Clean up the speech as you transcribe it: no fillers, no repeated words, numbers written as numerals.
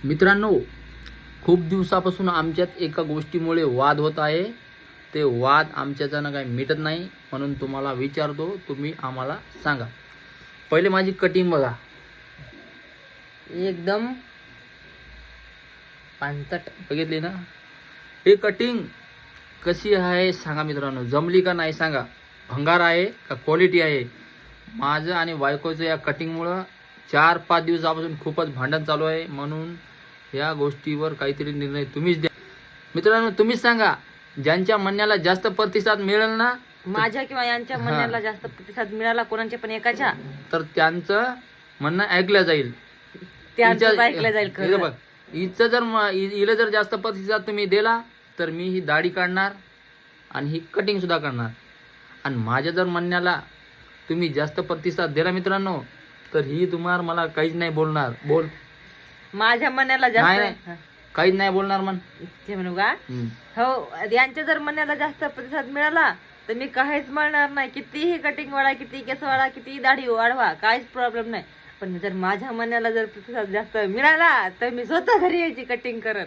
मित्रांनो, खूप दिवसापासून आमच्यात एका गोष्टीमुळे वाद होत आहे. ते वाद आमच्याच्यानं काही मिटत नाही, म्हणून तुम्हाला विचारतो, तुम्ही आम्हाला सांगा. पहिले माझी कटिंग बघा, एकदम पांचट बघितली ना. हे कटिंग कशी आहे सांगा मित्रांनो, जमली का नाही सांगा. भंगार आहे का क्वालिटी आहे. माझं आणि बायकोचं या कटिंगमुळं 4-5 दिवसापासून खूपच भांडण चालू आहे, म्हणून या गोष्टीवर काहीतरी निर्णय तुम्हीच द्या. मित्रांनो, तुम्हीच सांगा. ज्यांच्या म्हणण्याला जास्त प्रतिसाद मिळेल ना, माझ्या किंवा यांच्या म्हणण्याला जास्त प्रतिसाद मिळाला, कोणाच्या पण एकाच्या, तर त्यांचं म्हणणं ऐकलं जाईल. त्यांचं ऐकलं जाईल. इथं खरं बघ, हिला जर जास्त प्रतिसाद तुम्ही दिला तर मी ही दाढी काढणार आणि ही कटिंग सुद्धा करणार. आणि माझ्या जर म्हणण्याला तुम्ही जास्त प्रतिसाद दिला मित्रांनो, तर ही तुम्हाला मला काहीच नाही बोलणार. बोल. माझ्या म्हणण्याला नाही जास्त काहीच नाही बोलणार म्हण. ते म्हणू का हो, यांच्या जर म्हणण्याला जास्त प्रतिसाद मिळाला तर मी काहीच म्हणणार नाही. कितीही कटिंग वाढा, किती केस वाढा, किती दाढी वाढवा, काहीच प्रॉब्लेम नाही. पण जर माझ्या म्हणण्याला जर प्रतिसाद जास्त मिळाला तर मी स्वतः घरी यायची कटिंग करत.